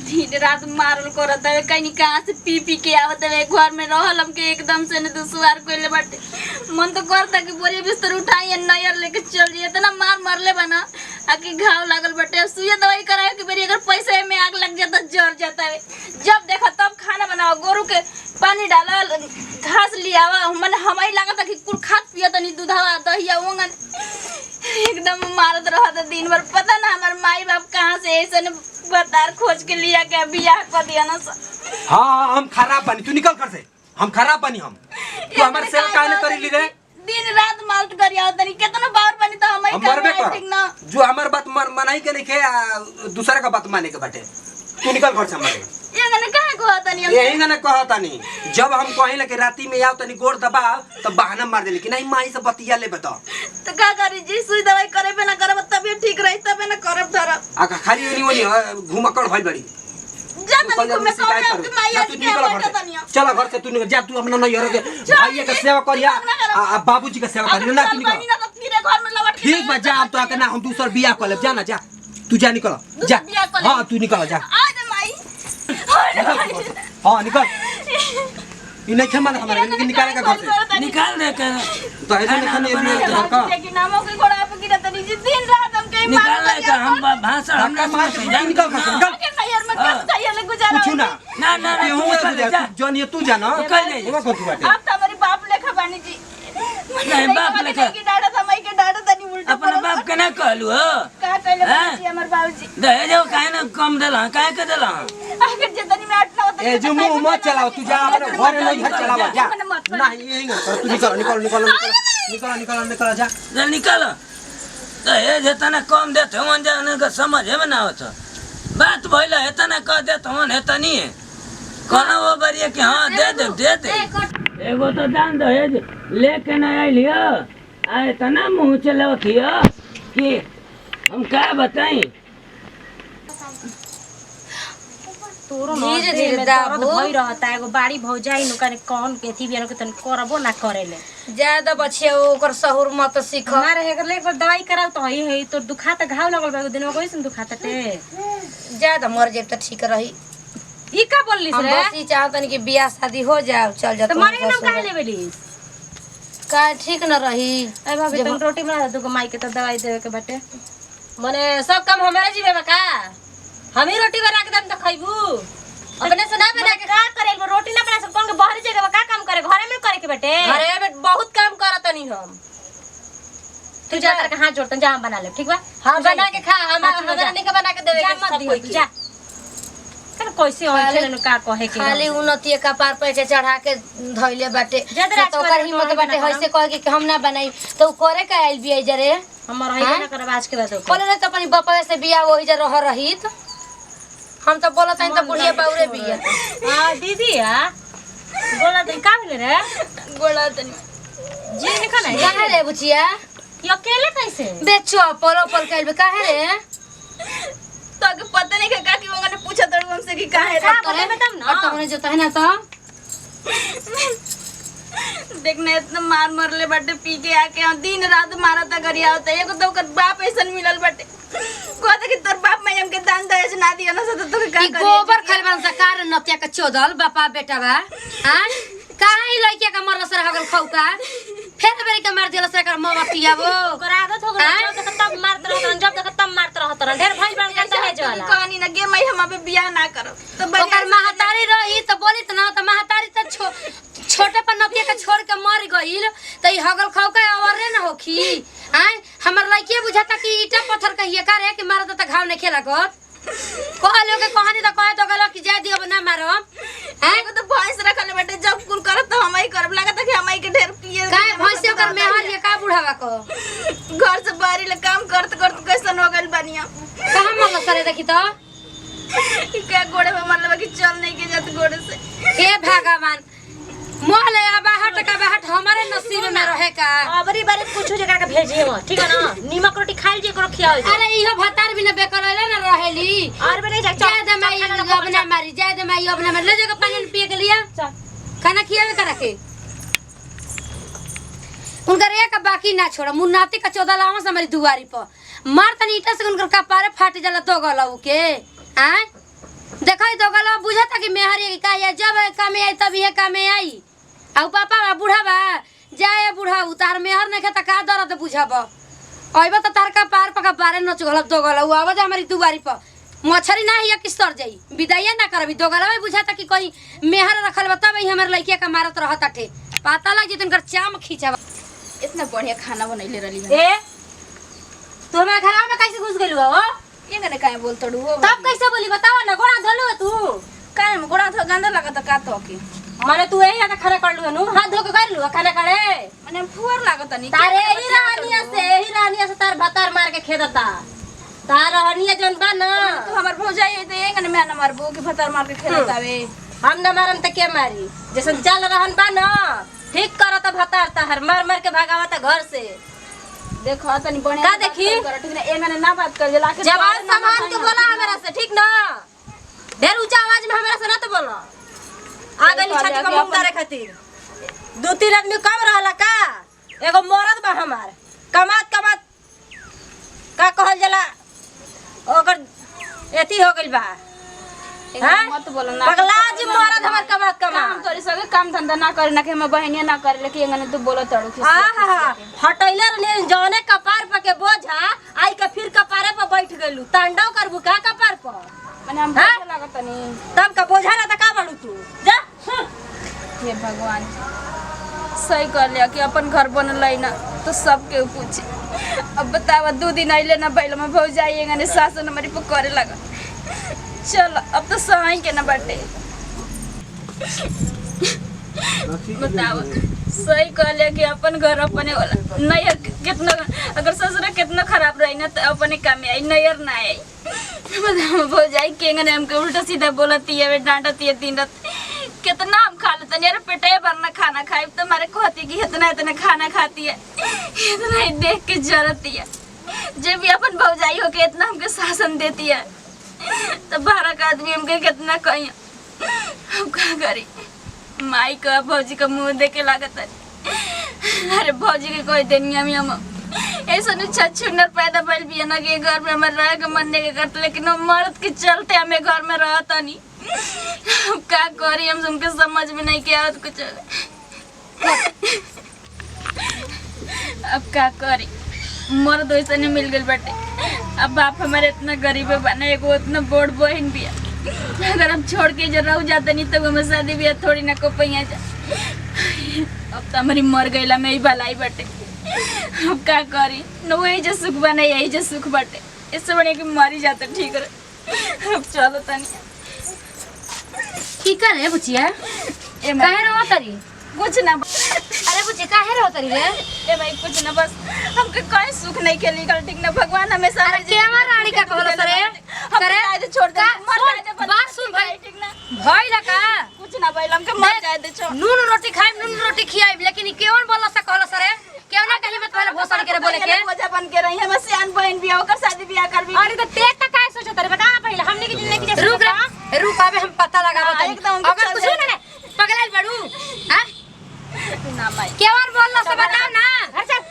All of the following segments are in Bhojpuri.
दिन रात मारल करत है कहीं कहाँ से पी पी के आवत है घर में रहल हमके एकदम से न दुश्वार कोइले बाटे मन तो करता कि बोरी बिस्तर उठाई नयर लेके चल जाइए इतना मार मरले बना आके घाव लागल बाटे सुइया दवाई कराए कि मेरी अगर पैसे में आग लग जाता जर जाता है जब देखा तब खाना बनाओ गोरू के पानी डाला घास लियावा मन हमारी लागत कि कुल खात पिया तनी दूधवा दहिया ओंगन एकदम मारत रहता दिन भर पता ना हमारे माई बाप कहाँ से ऐसे बतार खोज के लिया के बियाह कर दिया ना हाँ हम खराब बनी तू निकल कर से हम खराब बनी हम तू हमारे सेवा काहे करी ली रे दिन रात माल्ट करिया तनी कितना बार बनी तो हम मरबे कर जो हमार बात मनाई के नहीं के दूसरे का बात माने के बाटे तू निकल घर से हमारे ये गने काहे को तनी यही गने कहता नहीं जब हम कहीं लगे राती में आओ तनी गोड़ दबा तब बहाना मार देली कि नहीं माई से बतिया ले बता तो का करी जी सुई दवाई करे पे ना करब तबे ठीक रही तबे ना करब धरब आका खाली ओनी घुमकड़ भइल बड़ी जा तनी में कहले आपके माई आज के बैठा तनी चल घर से तू निकल जा तू अपना नैहर के भाई के सेवा करिया आ बाबूजी के सेवा करिया ना तू निकल घर में लवट ठीक बा जा अब तो आके ना हम दूसर बियाह कर लेब जा ना जा तू जा निकल जा हां तू निकल जा आ जा माई हां निकल इ नहीं खेमा हमारे लेकिन निकाले का घर से निकाल दे कर तो ऐसा नहीं घर का लेकिन नामों के घोड़ा पे गिरा तनी जी दिन रात हम कहीं निकाल ले कर हम भाषा हम धक्का मार के निकल घर से निकल के नैयर में कब चाहिए ले गुजारा कुछ ना ना ना ये हो जा जोन ये तू जाना निकल ले वो कौन बात आप तो हमारी बाप लेखा बानी जी नहीं बाप लेखा की डाड़ा समय के डाड़ा तनी उल्टा अपना बाप के ना कहलू हो का कहले बाजी हमर बाबूजी दहेज काहे ना कम देला काहे के देला अगर जतनी में 8 ना होता ए जो मुंह मत चलाओ तू जा अपने घर में घर चलावा जा नहीं यही तू निकल निकल निकल निकल निकल निकल जा जल निकल दहेज इतना कम देते मन जाने का समझ में ना आवत बात भइला इतना कह देत मन इतनी कहना वो बरिया कि हां दे दे एगो तो दान दहेज लेके न आइलियो आ इतना मुंह चलावतियो कि हम क्या बताई तोरो धीरे धीरे दाबो भई रहता एगो बाड़ी भौजाई नु कने कौन केथी बियानो के तन करबो ना करेले ज्यादा बछिया ओकर सहूर मत सीख हमारे हेगर ले एक बार दवाई कराओ तो हई हई तो दुखाता घाव लगल बा दिन में कैसे दुखाता ते ज्यादा मर जेब त ठीक रही ई का बोललिस हम रे बस ई चाहतनी कि बियाह शादी हो जाए चल जा तो मरे के नाम काहे लेबेलिस का ठीक न रही ए भाभी तुम रोटी बना दो माई के तो दवाई देवे के बाटे मने सब काम हमारे जीवे में का हम ही रोटी बना के दम त खइबू अपने से ना बना के का करे रोटी ना बना सब कौन के बाहर जगह का काम करे घरे में करे के बाटे घरे में बहुत काम करतनी हम तू जा कर के हाथ जोड़तन जा हम बना ले ठीक बा हां बना के खा हम हमरा नहीं के बना के देवे के सब कोई जा कर कैसे होय छे का कहे के खाली उन्नति का पार पे के चढ़ा के धइले बाटे तो ओकर हिम्मत बाटे होइसे कह के हम ना बनाई तो करे का आइल बिया जरे हमर है ना करब आज के बाद बोले रे तो अपनी बापा से बियाह वही जरे रह रहित हम तो बोलत हन त बुढ़िया बाउरे बिया हां दीदी आ बोला दिन का भेले रे गोला तनी जी ने खाना काहे रे बुचिया ये अकेले कैसे बेचो पलो पल कहल बे काहे रे तो के पता नहीं का कि वंगा ने पूछा तो हमसे कि काहे रे बोले तब ना और तोने जो है ना तो देखने इतना मार मरले बाटे पी के आके दिन रात मारा ता गरिया होता एगो तो ओकर बाप ऐसन मिलल बाटे कहते कि तोर बाप मैं हमके दान दहेज ना दियो ना तो का ई गोबर खलबन सरकार नतिया के चोदल बापा बेटा बा हां काहे ई लइका के मरल सर हगल खौका फेर बेरी के मार दियल सर कर मवा पियाबो ओकर आदत हो गई जब तक तब मारत रहत जब तक तब मारत रहत ढेर भइल बन के दहेज वाला कहानी ना गे मैं हम अबे बियाह ना करब तो ओकर महतारी रही त बोली त ना त महतारी त छोटे पर नतिया के छोड़ के मर गइल त ई हगल खौका अवरे ना होखी आय हमर लइके बुझाता कि ईटा पत्थर कहिए का रे कि मारत त घाव ने खेला गत कहलो के कहानी त कहे तो गलो कि जा दियो ना मारो हैं को तो भैंस रखले बेटे जब कुल करत तो हमई करब लागत कि हमई के ढेर पिए काहे भैंस ओकर मेहर ये का बुढ़ावा को घर से बाहरी ले काम करत करत कैसन हो गइल बानिया कहां मरल सरे देखी तो क्या गोड़े में मतलब कि चल नहीं के जात गोड़े से हे भगवान मोहले बाहट का बाहट हमारे नसीब में रहे का अबरी बारे कुछ जगह के भेजिए वो ठीक है ना नीमक रोटी खाइल जे करो खियाओ अरे इहो भतार भी न बेकरले न रहेली और बने जा जाय दे माई अपना मारी जाय दे माई अपना मारी ले जगह पानी पिए के लिया खाना खियावे करा के उनकर एक बाकी ना छोड़ा मुन्नाती का 14 लावा से हमारी दुआरी पर मार तनी ईटा से उनकर कपारे फाट जाला तो गलऊ के हैं देख कोई दोगला बुझता कि मेहरी का या जब कामे आई तब ये कामे आई आ पापा बा बूढ़ा बा जाए बूढ़ा उतार मेहर नहीं खाता का दर्द बुझब अइबा त तार का पार पका पारे न चुगलब दोगला उ आवाज हमारी दुआरी पर मछरी ना हिया किस तर जाई विदाइया ना करबी दोगला में बुझाता कि कोई मेहर रखल बा तब हमर लइकिया का मारत रहत थे पता लग जितन कर चाम खींचावा इतना बढ़िया खाना बनैले रहली ए तू हमारे घर में कैसे घुस गेलू हो ये गने काहे बोल तड़ू हो तब कैसे बोली बताओ ना गोड़ा धोलू तू काहे में गोड़ा थो गंदा लगत का तो के माने तू यही आके खाना कर लू नु हाथ धो के कर लू खाना करे माने फुवर लागत नहीं तारे ही रानिया से तार भतार मार के खेदता तार हनिया जन बा ना तू हमर भौजाई है तो ये गने मैं न मारबो कि फतर मार के खेलत आवे हम न मारम त के मारी जैसन चल रहन बा ना ठीक करत भतार तार मार मार के भागावता घर से देखो तनी बढ़िया का देखी? ठीक ना ए गने ना बात कर जला के जवान सामान के बोला हमरा से ठीक ना ढेर ऊंचा आवाज में हमरा से ना तो बोला आ गइल छाती को मुंह तारे खातिर 2-3 आदमी कम रहला का एगो मरद बा हमार कमात का कहल जाला ओकर एती हो गइल बा हाँ? मत बोलो ना पगला जी मरद हमार कमात हम तोरी सगे काम धंधा ना करे ना कि हम बहनिया ना करे लेकिन गने तू बोलो तड़ू खिस हटैले रहले जौने कपार पर के बोझा आई के फिर कपारे पर बैठ गइलू तांडव करबू का कपार पर माने हम बोले लागत नहीं तब का बोझा ना त का बनू तू जा हे भगवान सही कर लिया कि अपन घर बनल है ना तो सबके पूछे अब बतावा 2 दिन आइले ना बैल में भौ जाइए गने सासन हमारी पर करे लगा चल अब तो सही के ना बाटे बतावा सही कर लिया कि अपन घर अपने वाला नैयर कितना अगर ससुर कितना खराब रही ना तो अपने काम आई नैयर ना आई बतावा भौ जाई के गने हमके उल्टा सीधा बोलती है डांटती है दिन रात कितना हम खा लेते यार पेटे भरना खाना खाई तो हमारे कहती कि इतना खाना खाती है इतना ही देख के जरती है जब भी अपन भौजाई हो के इतना हमके शासन देती है तो 12 का आदमी हमके कितना कही हम क्या करी माई का भौजी का मुंह देखे लागत है अरे भौजी के कोई देनिया में हम ऐसा नहीं छुन्नर पैदा भइल भी है ना कि घर में हमारे रह के मन नहीं करते लेकिन हम मर्द के चलते हमें घर में रहता नहीं अब क्या करी हम तुमके समझ में नहीं किया कुछ अब क्या करी मर्द वैसे नहीं मिल गई बटे अब बाप हमारे इतना गरीब है बना एगो इतना बोड़ बहन भी है अगर हम छोड़ के जो रह जाते नहीं तो हमें शादी भी थोड़ी ना को पैया जा अब तो हमारी मर गईला में ही भलाई बटे अब क्या करी न वही जो सुख बने यही जो सुख बटे इससे बड़े कि मरी जाते ठीक है अब चलो तनी की करे बुचिया ए काहे रहो तरी कुछ ना अरे बुची काहे रहो तरी रे ए भाई कुछ ना बस हमके कोई सुख नहीं खेली कर ठीक ना भगवान हमेशा अरे के हमार रानी का कहलो सरे करे आए छोड़ दे मर जाए दे बात सुन भाई ठीक ना भई लका कुछ ना भाई हमके मर जाए दे छोड़ नून रोटी खाई नून रोटी खियाई लेकिन ई केवन बोलला से कहलो सरे केवन ना कही मत पहले भोसड़ के बोले के वजह बन के रही है बस सियान बहन भी होकर शादी ब्याह कर भी अरे तो तेज का काहे सोचत रे बता पहले हमने की जिंदगी कैसे रुक रे रुक आबे हम पता लगावत हई एकदम अगर कुछ ना पगलाइल बड़ू हां ना भाई केवन बोलला से बताओ ना घर चल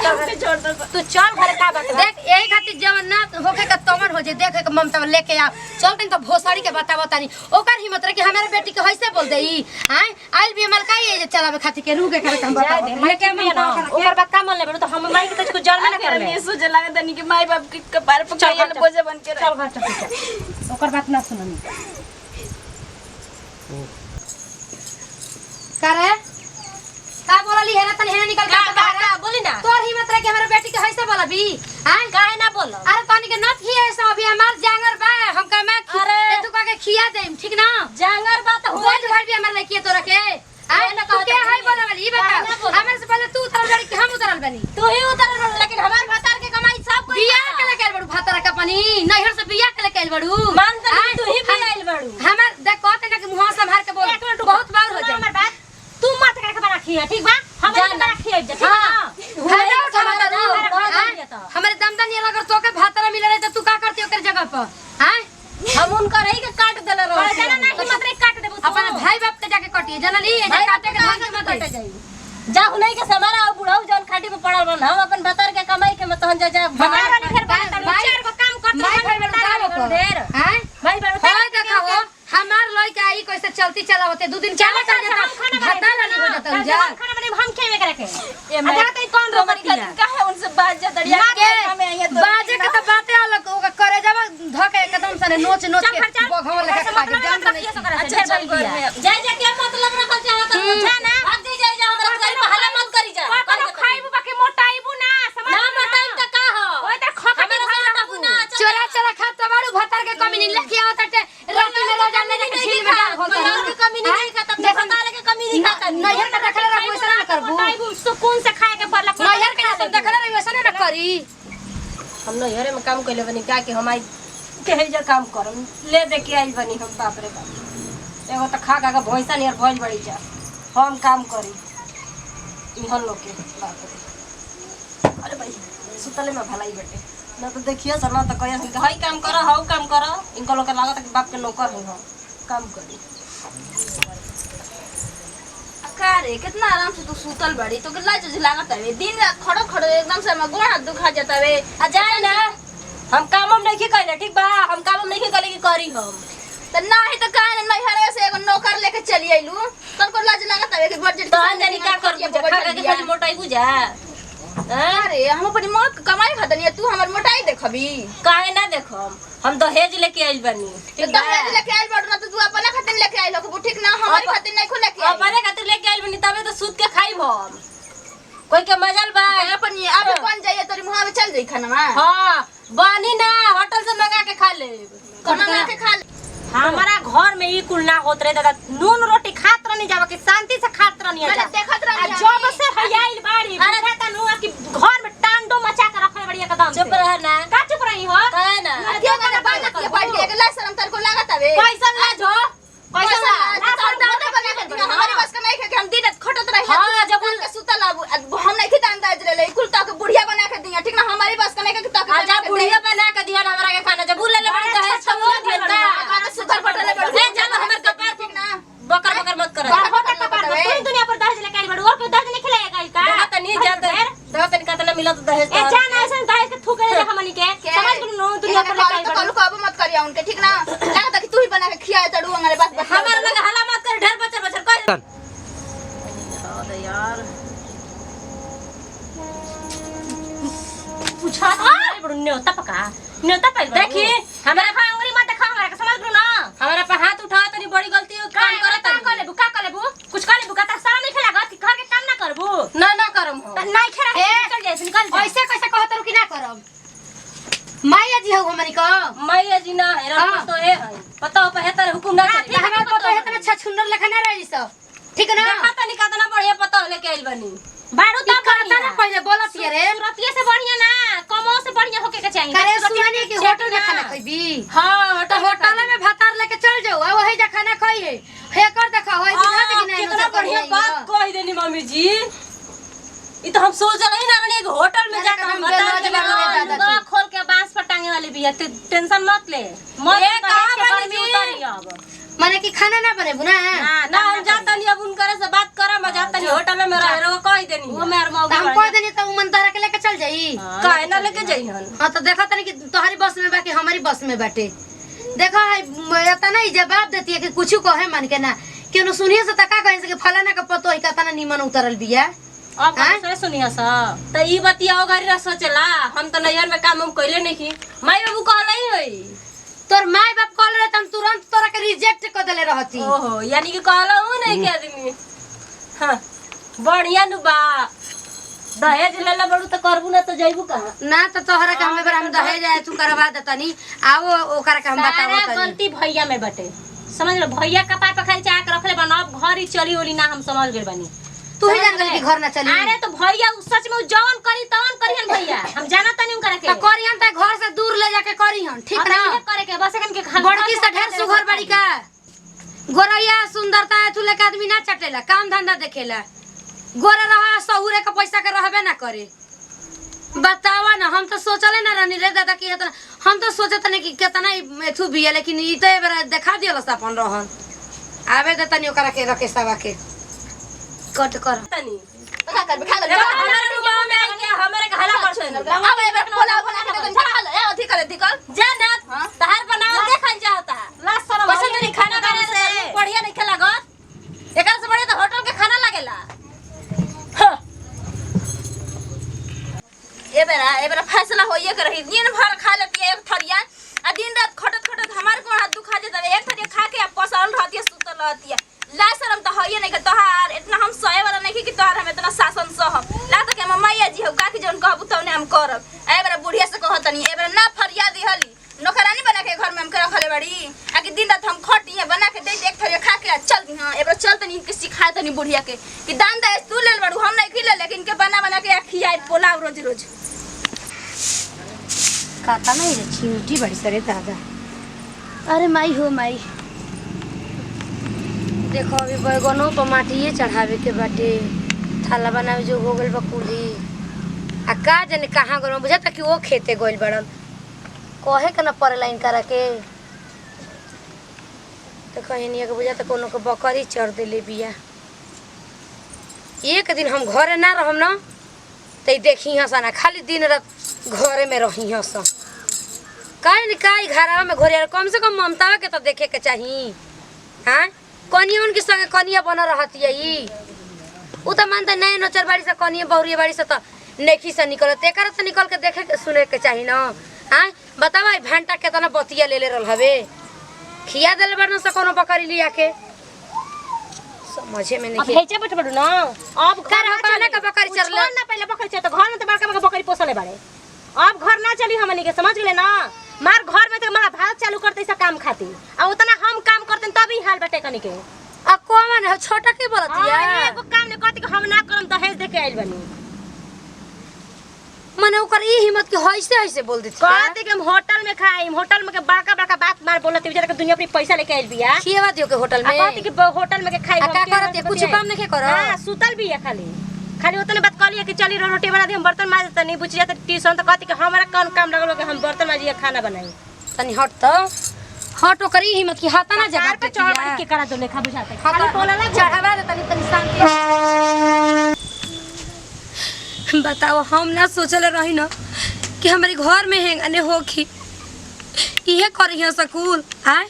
हमके छोड़ दो तू चल घर का बता देख यही खातिर जवन ना होके का तमन हो जे देख के ममता लेके आ चल तन तो भोसड़ी के बतावो तानी ओकर हिम्मत रे कि हमारे बेटी के कैसे बोल देई हैं आइल भी हमल काई जे चलावे खातिर के रुके करे हम जाए दे मैं के मैं ना ओकर बात का मन ले तो हम माई के कुछ जल में ना कर ले ये सोचे लगा तनी कि माई बाप के कपार पर चल, खाइए चल। बोझ बन के चल घर चल ओकर बात ना सुननी करे का बोलली है ना तनी है निकल के बाहर बोली ना तोर हिम्मत रे कि हमारे बेटी के कैसे बोलबी हैं काहे ना बोलो अरे तनी के नत ही ऐसा अभी हमार जांगर बा हम का मैं अरे। तू का के खिया देम ठीक ना जांगर बात हो बोझ भर भी हमार लइकिए तोरा के आए ना तू कहत के हई। हाय बोले वाली ई बता काहे ना बोलो। हमें से पहले तू उतरल बड़ी कि हम उतरल बनी तू ही उतर लेकिन हमार भतार के कमाई सब कोई बियाह के लेके आइल बड़ू भातरा का पानी नैहर से बियाह के लेके आइल बड़ू मान त आय, तू ही बनाइल बड़ू हमार देख कहते ना कि मुंह संभाल के बोल एक मिनट बहुत बार हो जाए हमार बात तू मत करके बना खिया ठीक बा हम बना खिया जा ठीक हां ना हेलो हमारा टमाटर हमारे दमदन ये अगर तोके भातरा मिले रहे तो तू का करती ओकर जगह पर हैं हम उनका रही के काट देले रहो जाना ना कि मत रे काट देबो अपन भाई बाप के जाके कटिए जनली ये जे काटे के ढंग मत कट जाई जा हुनई के समारा और बुढ़ाऊ जन खाटी पे पड़ल बन हम अपन भतार के कमाई के मत हन जा हमारा नहीं फिर बात चार को काम करते भाई भाई बड़ा ढेर हैं भाई बड़ा होय देखा हो ई कैसे चलती चला होते 2 दिन चला चल जाता खाता नहीं हो जाता जा खाना बने हम खेवे करे के ए मैं अच्छा तई कौन रोकती है काहे उनसे बात जा दड़िया हमें यहाँ तो बाजे के त बातें अलग ओका करे जब धके एकदम से नोच नोच के बघवा लेके खा के जान नहीं अच्छा चल गया जय जय के मतलब रखल चाहत बुझा ना भाग दे जय जा हमरा घर में हल्ला मत करी जा कोनो खाइबू बाकी मोटाइबू ना समझ ना मोटाइम त का हो ओए त खोखा के खाइबू ना चोरा चला खा तबारू भतर के कमी नहीं लेके आवत टे रात में रोजा ले के झील में डाल खोलता के कमी नहीं खाता बताले के कमी नहीं खाता नैहर का रखले रह वैसा ना करबू मोटाइबू सुकून से खाए के पड़ला नैहर के सब देखले रह वैसा ना करी हम नैहरे में काम कइले बनी का कि हम आई केहे जा काम करम ले दे के आई बनी हम बाप रे बाप एगो त खा खा के भैंसा नियर भइल बड़ी जा हम काम करी इहन लोग के बाप रे अरे भाई सुतले में भलाई बेटे ना तो देखिए सर ना तो कहिए कि हई काम करो हौ काम करो इनको लोग के लागत कि बाप के नौकर है हम काम करी अकारे कितना आराम से तू सुतल बड़ी तो कितना चीज लागत है दिन रात खड़ो खड़ो एकदम से मैं गोड़ हाथ दुखा जाता है आ जाए ना हम काम नहीं कइले ठीक बा हम काम नहीं कइले कि करी हम त नाही त काहे नहीं हरे से एगो नौकर लेके चली आइलू तन को लाज लागत है कि बजट तो जानी का कर बुझा खा के खाली मोटाई बुझा अरे हम अपनी मां के कमाई खाता नहीं तू हमर मोटाई देखबी काहे ना देखम हम दहेज लेके आइल बनी तो दहेज लेके आइल बड़ ना तो तू अपना खातिर लेके आइल हो ठीक ना हमारी खातिर नहीं खुले के अपने खातिर लेके आइल बनी तबे तो सूत के खाइब हम कोई के मजल बा अपन अब बन जाइए तोरी मुंह में चल जाई खाना में हां बनी ना होटल से मंगा के खा ले खाना के खा हमारा घर में ई कुल ना होत रे दादा नून रोटी खात रहनी जावा कि शांति से खात रहनी जा देखत रही जब से हयाइल बाड़ी बुझा त नु कि घर में टांडो मचा के रखले बड़ी एकदम चुप रह ना का चुप रही हो काहे ना अथिया का बात के बैठ के ला शर्म तर को लागत हवे पैसा ना जो पैसा ना दादा बना के दिया हमारे पास का नहीं है कि हम दिन रात खटत रही हां जब के सुतल हम नहीं खिता अंदाज ले ले कुल तक बुढ़िया बना के दिया ठीक ना हमारे पास का नहीं कि तक आजा बुढ़िया बना के दिया हमरा के खाना जब ले ले बड़ी दहेज सब ले दिया का हमारा सुधर बटले बड़ ए चलो हमर कपार ठीक ना बकर बकर मत कर पूरी दुनिया पर दहेज लेके आई बड़ और कोई दहेज नहीं खिलाएगा का देखा त नहीं जाते देखा त कितना मिलत दहेज ए जान ऐसे दहेज के थूके ले हमनी के समझ नु दुनिया पर लेके आई कल को अब मत करिया उनके ठीक ना लगता कि तू ही बना के खियाए तड़ू हमारे पास हमारे लगे हला मत कर ढेर बचर बचर कर अरे यार पूछा नहीं बड़ न्योता पका न्योता पहले देखी हमारा पे अंगुली मत देखा हमारा के समझ लो ना हमारा पे हाथ उठाओ तो नहीं बड़ी गलती हो काम करे त कर लेबू का कर लेबू कुछ कर लेबू का त सारा नहीं खेला घर के काम ना करबू ना ना करम हो नहीं खेला चल जाए निकल जा ऐसे कैसे कहत रु कि ना करब माया जी हो हमनी को मैया जी ना है रह तो है पता हो पे तर हुकुम ना करी हमरा को तो इतना छछुंदर लेखा ना रही सब ठीक ना देखा त निकातना बढ़िया पता लेके आइल बनी बारू ती करता ना पहले बोलत ये रे सुरतिये से बढ़िया ना कमो से बढ़िया होके के चाहिए करे सुनानी कि होटल में खाना खइबी हां तो होटल में भातार लेके चल जाओ आ वही जा खाना खाइए हे कर देखा होई बुझा कि नहीं कितना बढ़िया बात कह देनी मम्मी जी ई तो हम सोच रही ना रनी होटल में जाकर हम बता के लगा खोल के बांस पर टांगे वाली भी है टेंशन मत ले मत कहां बनी उतरी अब माने कि खाना ना बने बुना ना हम जाता नहीं अब उनकरे से बात करा मैं जाता नहीं होटल में रह रो कह देनी वो मेर मौगी हम कह देनी तो मन तारा के लेके चल जाई काहे ना लेके जाई हन हां तो देखा तनी कि तोहरी बस में बाकी हमारी बस में बाटे देखा है एता नहीं जवाब देती है कि कुछ कहे मन के ना केनो सुनिए से तका कहे से कि फलाना का पतो है कतना निमन उतरल बिया अब से सुनिया सा त ई बतिया गाड़ी रा सोचला हम तो नैहर में काम हम कइले नहीं की माई बाबू कहले ही होई तोर माई बाप कॉल रहे त हम तुरंत तोरा के रिजेक्ट कर देले रहती ओहो यानी कि कहला हूं नहीं के आदमी हां बढ़िया नु बा दहेज लेला बड़ू त करबू ना तो जइबू कहां ना तो तोहरा के हमें बार हम दहेज आए तू करवा देतनी आओ ओकरा के हम बतावो तनी गलती भैया में बटे समझ लो भैया कपार पे खाली चाक रखले बना अब घर ही चली ओली ना हम समझ गए बनी तू ही जान गली कि घर ना चली अरे तो भैया सच में जौन करी तौन करिहन भैया हम जाना तनी उनकरा के तो करिहन त घर से दूर ले जाके करिहन ठीक ना करे के बस एकन के बड़की से ढेर सुघर बड़ी का गोरैया सुंदरता है तू लेके आदमी ना चटेला काम धंधा देखेला गोरे रहा सहुरे के पैसा के रहबे ना करे बतावा ना हम तो सोचले ना रानी रे दादा की इतना हम तो सोचत नहीं कि कितना एथु बिया लेकिन ई तो एबरा देखा दियला अपन रहन आवे दे तनी ओकरा के रखे सवा के कट कर तनी का करबे खा ले हमारे गांव में आके हमारे के हला परछन अब एबे पोला बना के तन खा ले अथी करे दिकल जानत तहार बनाओ देखन जाता ला सरम कैसे नहीं खाना खाने से होइए के रही दिन भर खा लेती है एक थरिया आ दिन रात खटत खटत हमार को हाथ दुखा जाता है एक थरिया खा के पसरल रहती है सुतल रहती है ला शरम तो होइए नहीं के तोहार इतना हम सहे वाला नहीं कि तोहार हम इतना शासन सहब ला तो के मैया जी हो का कि जौन कहबू तौने हम करब ए बेरा बुढ़िया से कहतनी ए बेरा ना फरियाद हली नौकरानी बना के घर में हम के रखले बड़ी आ कि दिन रात हम खटी है बना के दे एक थरिया खा के चल दी हां ए बेरा चल तनी के सिखा तनी बुढ़िया के कि दान दे तू ले बड़ू हम नहीं खिले लेकिन के बना के खियाई पोलाव रोज रोज काता नहीं रे चिमटी बड़ी सरे दादा। अरे माई हो माई, देखो अभी बैगनों पर माटिए चढ़ावे के बाटे, थाला बनावे जो हो गइल बा कुली आ का जाने कहाँ गइल बुझाता कि वो खेते गइल बड़न कहे के ना पड़ेला इनकरा के। तो कहीं के बुझाता कोनो के बकरी चढ़ देले बिया। एक दिन हम घरे ना रहम ना तो देखी हसन खाली दिन रात घरे में रही हसन काहे काई घरवा में घोरिया कम से कम ममतावा के तो देखे के चाहिए। हाँ कनिया उनके संगे कनिया बन रहती है ई उ तो मानते नहीं नचर बाड़ी से कनिया बहुरिया बाड़ी से तो नेकी से निकलत एकर से निकल के देखे के सुने के चाहिए ना। हाँ बतावा भंटा केतना बतिया ले रहल हवे खिया देले बड़न से कोनो बकरी लिया के समझे में नहीं। अब भेजे बट बड़ू ना अब घर ना कहना का बकरी चरले ना पहले बकरी चर तो घर में तो बड़का बड़का बकरी पोसले बाड़े अब घर ना चली हमनी के समझ गेले ना। मार घर में तो महाभारत चालू करते सब काम खाती आ उतना हम काम करते तभी हाल बटे कनी के आ कोमन है छोटा के बोलतिया एगो काम ने करती हम ना करम दहेज दे के आइल बनी मने ओकर ई हिम्मत के हइसे हइसे बोल देती कहते कि हम होटल में खाई होटल में के बड़का बड़का बात मार बोलती बेचारा के दुनिया अपनी पैसा लेके आइल बिया खिएवा दियो के होटल में कहती कि होटल में के खाई आ का करत है कुछ काम नहीं कर हां सुतल बिया खाली खाली उतने बात कहलिए कि चली रोटी बना दी हम बर्तन माज तनी बुझ जाते ट्यूशन तो कहती कि हमारा कौन काम लगल कि हम बर्तन माजिए खाना बनाई तनी हट तो हट ओकर ई हिम्मत की हाथा ना जगा पे चढ़ बड़ी के करा दो लेखा बुझाते खाली खाली बोला बोलला ना चढ़ावा दे तनी तनी शांति बताओ हम ना सोचले रही ना कि हमारे घर में हेंगने होखी इहे करी है स्कूल आय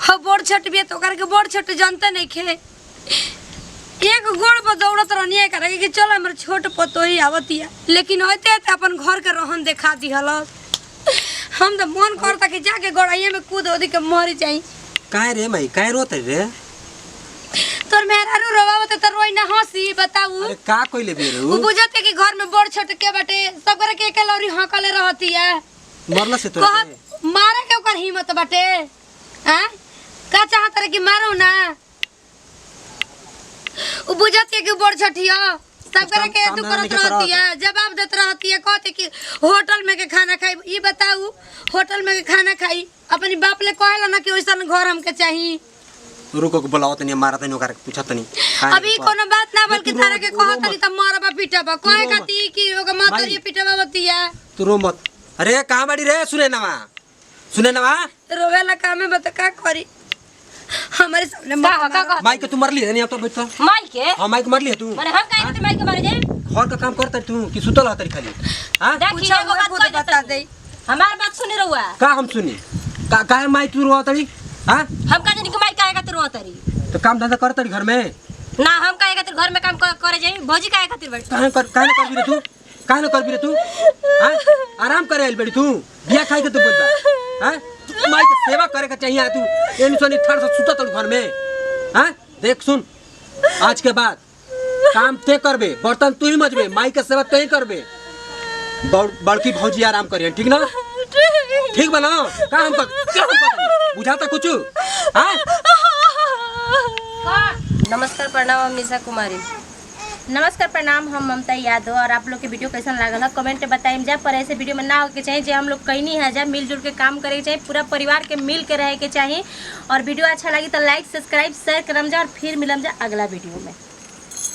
हो बोर्ड छट भी तो ओकर के बोर्ड छट जानते नहीं खे एक गोड़ पर दौड़त रहनी करे कि चल हमर छोट पतोही आवतिया लेकिन होते त अपन घर के रहन देखा दिहल हम तो मन करता कि जाके गोड़ाइए में कूद ओदी के मर जाई। काहे रे मई काहे रोत रे तोर मेहरारू रोवावत त रोई ना हंसी बताऊ अरे का कइले बे रे उ बुझते कि घर में बोर्ड छट के बाटे सब करे के लौरी हकले रहती है मरला से तो कह मारे के ओकर हिम्मत बाटे हां का चाहत रे कि मारो ना उ बुझते कि बोर्ड छटिया सब करे के तू करत रहती है जवाब देत रहती है कहते कि होटल में के खाना खाई ई बताऊ होटल में के खाना खाई अपनी बाप ले कहला ना कि ओइसन घर हमके चाहिए रुको के बुलाओ तनी मारा तनी ओकर पूछा तनी अभी कोनो बात ना बल्कि थारा के कहत तनी त मारबा पीटबा कहे कती कि ओके मां तोरी पीटबा बतिया तू रो मत। अरे कहां बाड़ी रे सुने नवा रोवेला कामे बता का करी हमारे सामने माई के तू मरली है नहीं अब तो बैठ माई के हां माई के मरली है तू माने हम काहे के माई के मारे जे घर का काम करता तू कि सुतल हतरी खाली हां देखी एगो बात कह बता दे हमार बात सुने रहुआ का हम सुनी का काहे माई तू रोतरी हां हम का जानी के माई काहे खातिर रोतरी तो काम धंधा करतरी घर में ना हम काहे खातिर घर में काम करे जाई भौजी काहे खातिर बैठ काहे न करबी रे तू हां आराम करे आइल बेटी तू बिया खाई के तू बोलबा हां माई के सेवा करे के चाहिए तू एनी सोनी ठाड़ से सुतत घर में हां देख सुन आज के बाद काम ते करबे बर्तन तू ही मजबे माई के सेवा तू ही करबे बड़की भौजी आराम करिए ठीक ना ठीक बना का हम बुझाता कुछ हां नमस्कार प्रणाम हम निशा कुमारी। नमस्कार प्रणाम हम ममता यादव और आप लोग के वीडियो कैसा लागल है कमेंट में बताइए जा पर ऐसे वीडियो में ना हो के चाहिए जो हम लोग कहीं नहीं है जा मिलजुल के काम करे के चाहिए पूरा परिवार के मिल के रहे के चाहिए और वीडियो अच्छा लगी तो लाइक सब्सक्राइब शेयर करम जा और फिर मिलम जा अगला वीडियो में।